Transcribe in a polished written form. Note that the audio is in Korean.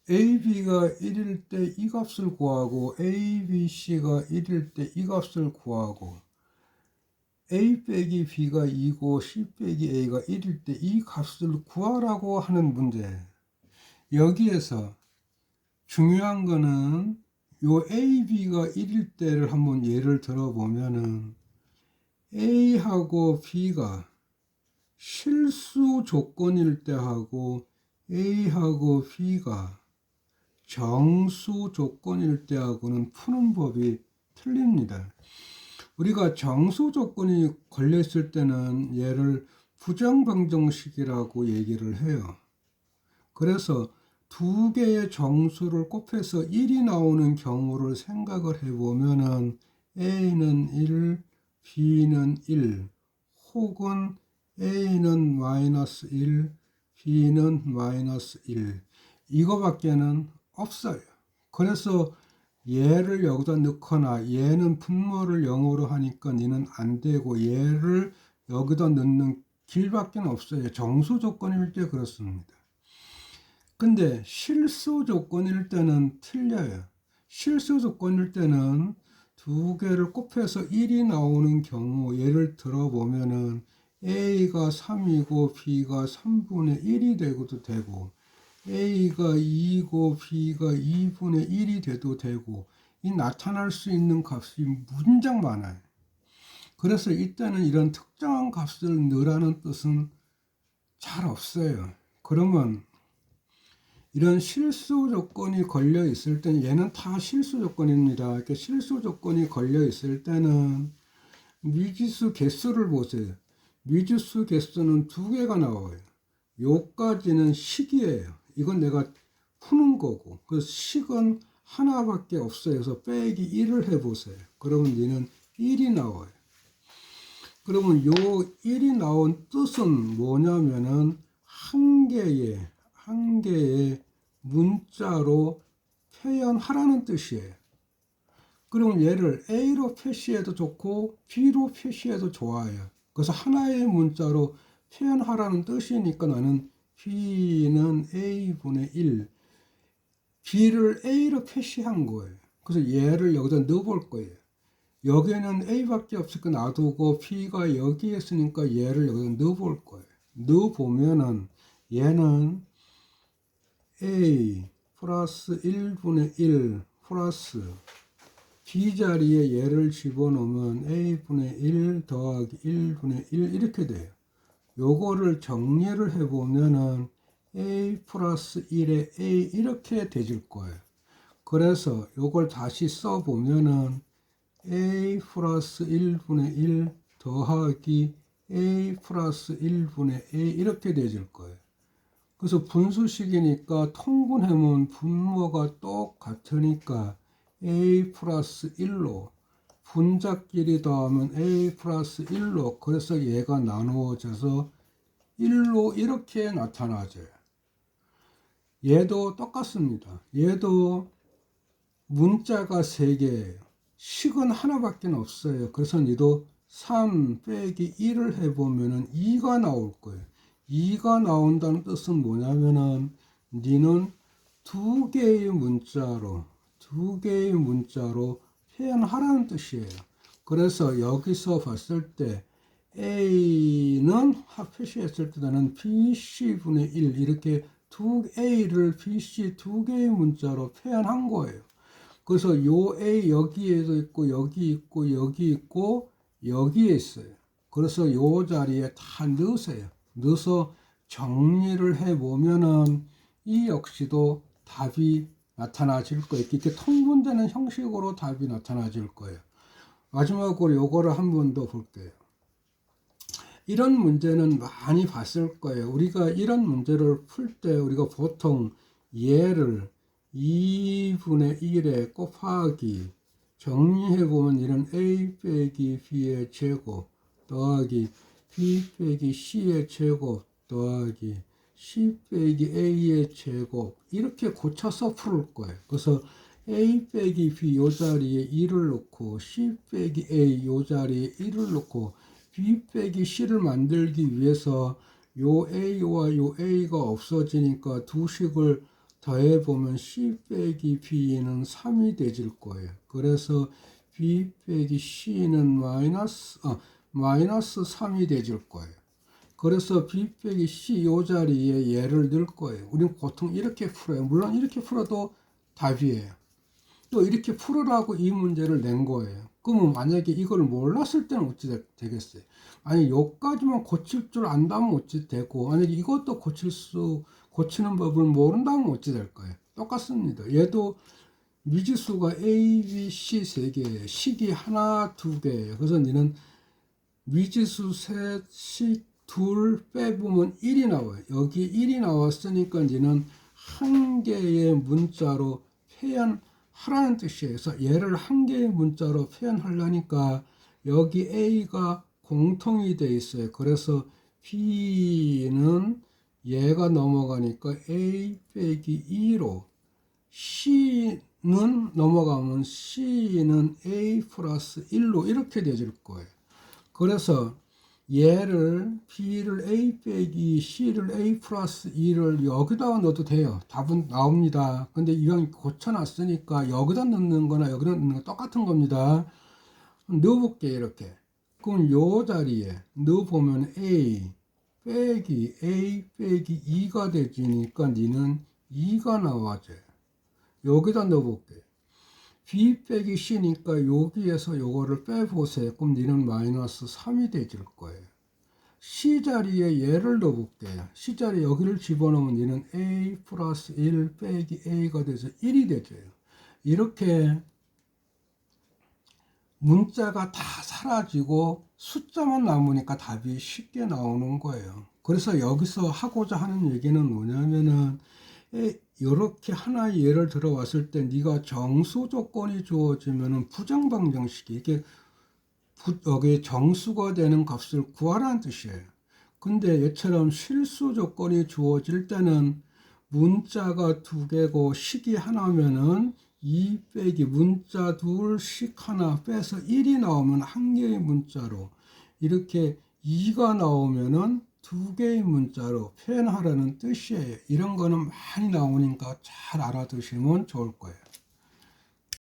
A, B가 1일 때 이 값을 구하고 A, B, C가 1일 때 이 값을 구하고 A 빼기 B가 2고 C 빼기 A가 1일 때 이 값을 구하라고 하는 문제. 여기에서 중요한 거는 요 A, B가 1일 때를 한번 예를 들어보면은 A하고 B가 실수 조건일 때 하고 A하고 B가 정수 조건일 때 하고는 푸는 법이 틀립니다. 우리가 정수 조건이 걸렸을 때는 얘를 부정방정식이라고 얘기를 해요. 그래서 두 개의 정수를 곱해서 1이 나오는 경우를 생각을 해보면은 A는 1, B는 1, 혹은 A는 마이너스 1, B는 마이너스 1. 이거밖에는 없어요. 그래서 얘를 여기다 넣거나 얘는 분모를 0으로 하니까 얘는 안 되고 얘를 여기다 넣는 길밖에 없어요. 정수 조건일 때 그렇습니다. 근데 실수 조건일 때는 틀려요. 실수 조건일 때는 두 개를 곱해서 1이 나오는 경우 예를 들어보면은 A가 3이고 B가 3분의 1이 되고도 되고 A가 2고 B가 2분의 1이 돼도 되고 이 나타날 수 있는 값이 무진장 많아요. 그래서 이때는 이런 특정한 값을 넣으라는 뜻은 잘 없어요. 그러면 이런 실수 조건이 걸려 있을 때는 얘는 다 실수 조건입니다. 이렇게 실수 조건이 걸려 있을 때는 미지수 개수를 보세요. 미지수 개수는 두 개가 나와요. 요까지는 식이에요. 이건 내가 푸는 거고 그 식은 하나밖에 없어요. 그래서 빼기 1을 해보세요. 그러면 얘는 1이 나와요. 그러면 요 1이 나온 뜻은 뭐냐면은 한 개의 문자로 표현하라는 뜻이에요. 그러면 얘를 A로 표시해도 좋고 B로 표시해도 좋아요. 그래서 하나의 문자로 표현하라는 뜻이니까 나는 B는 A분의 1, B를 A로 표시한 거예요. 그래서 얘를 여기다 넣어볼 거예요. 여기에는 A밖에 없으니까 놔두고 B가 여기에 있으니까 얘를 여기다 넣어볼 거예요. 넣어보면은 얘는 A 플러스 1분의 1 플러스 B 자리에 얘를 집어넣으면 A분의 1 더하기 1분의 1 이렇게 돼요. 요거를 정리를 해보면은 A 플러스 1에 A 이렇게 되질 거예요. 그래서 요걸 다시 써보면은 A 플러스 1분의 1 더하기 A 플러스 1분의 A 이렇게 되질 거예요. 그래서 분수식이니까 통분해면 분모가 똑같으니까 A 플러스 1로 분자끼리 더하면 A 플러스 1로 그래서 얘가 나누어져서 1로 이렇게 나타나죠. 얘도 똑같습니다. 얘도 문자가 3개예요. 식은 하나밖에 없어요. 그래서 얘도 3 빼기 1을 해보면 2가 나올 거예요. 2가 나온다는 뜻은 뭐냐면은 니는 두 개의 문자로 표현하라는 뜻이에요. 그래서 여기서 봤을 때 A는 표시했을 때 나는 BC분의 1 이렇게 A를 BC 두 개의 문자로 표현한 거예요. 그래서 요 A 여기에도 있고 여기 있고 여기 있고 여기에 있어요. 그래서 요 자리에 다 넣으세요. 넣어서 정리를 해보면은 이 역시도 답이 나타나질 거예요. 이렇게 통분되는 형식으로 답이 나타나질 거예요. 마지막으로 요거를 한 번 더 볼게요. 이런 문제는 많이 봤을 거예요. 우리가 이런 문제를 풀 때 우리가 보통 얘를 2분의 1에 곱하기 정리해보면 이런 A 빼기 B의 제곱 더하기 B 빼기 C의 제곱 더하기 C 빼기 A의 제곱 이렇게 고쳐서 풀을 거예요. 그래서 A 빼기 B 요 자리에 1을 넣고 C 빼기 A 요 자리에 1을 넣고 B 빼기 C를 만들기 위해서 요 A와 요 A가 없어지니까 두 식을 더해보면 C 빼기 B는 3이 되질 거예요. 그래서 B 빼기 C는 마이너스 3이 되질 거예요. 그래서 B 빼기 C 요 자리에 얘를 넣을 거예요. 우리는 보통 이렇게 풀어요. 물론 이렇게 풀어도 답이에요. 또 이렇게 풀으라고 이 문제를 낸 거예요. 그러면 만약에 이걸 몰랐을 때는 어찌 되겠어요? 아니 요까지만 고칠 줄 안다면 어찌 되고, 만약에 이것도 고치는 법을 모른다면 어찌 될 거예요? 똑같습니다. 얘도 미지수가 A, B, C 세 개예요. 식이 하나, 두 개예요. 그래서 너는 미지수 셋, 식 둘 빼보면 1이 나와요. 여기 1이 나왔으니까 너는 한 개의 문자로 표현하라는 뜻이에요. 그래서 얘를 한 개의 문자로 표현하려니까 여기 A가 공통이 돼 있어요. 그래서 B는 얘가 넘어가니까 A 빼기 2로, C는 넘어가면 C는 A 플러스 1로 이렇게 되질 거예요. 그래서 얘를 B를 A 빼기 C를 A 플러스 2를 여기다가 넣어도 돼요. 답은 나옵니다. 근데 이왕 고쳐놨으니까 여기다 넣는 거나 여기다 넣는 거 똑같은 겁니다. 넣어볼게요. 이렇게. 그럼 요 자리에 넣어보면 A 빼기 2가 되지니까 니는 2가 나와져요. 여기다 넣어볼게요. B 빼기 C니까 여기에서 요거를 빼보세요. 그럼 니는 마이너스 3이 되질 거예요. C 자리에 얘를 넣어볼게요. C 자리에 여기를 집어넣으면 니는 A 플러스 1 빼기 A가 돼서 1이 되죠. 이렇게 문자가 다 사라지고 숫자만 남으니까 답이 쉽게 나오는 거예요. 그래서 여기서 하고자 하는 얘기는 뭐냐면은 이렇게 하나의 예를 들어왔을 때 네가 정수 조건이 주어지면은 부정방정식이 이게 여기 정수가 되는 값을 구하라는 뜻이에요. 근데 얘처럼 실수 조건이 주어질 때는 문자가 두 개고 식이 하나면은 2 빼기 문자 둘, 식 하나 빼서 1이 나오면 한 개의 문자로, 이렇게 2가 나오면은 두 개의 문자로 표현하라는 뜻이에요. 이런 거는 많이 나오니까 잘 알아두시면 좋을 거예요.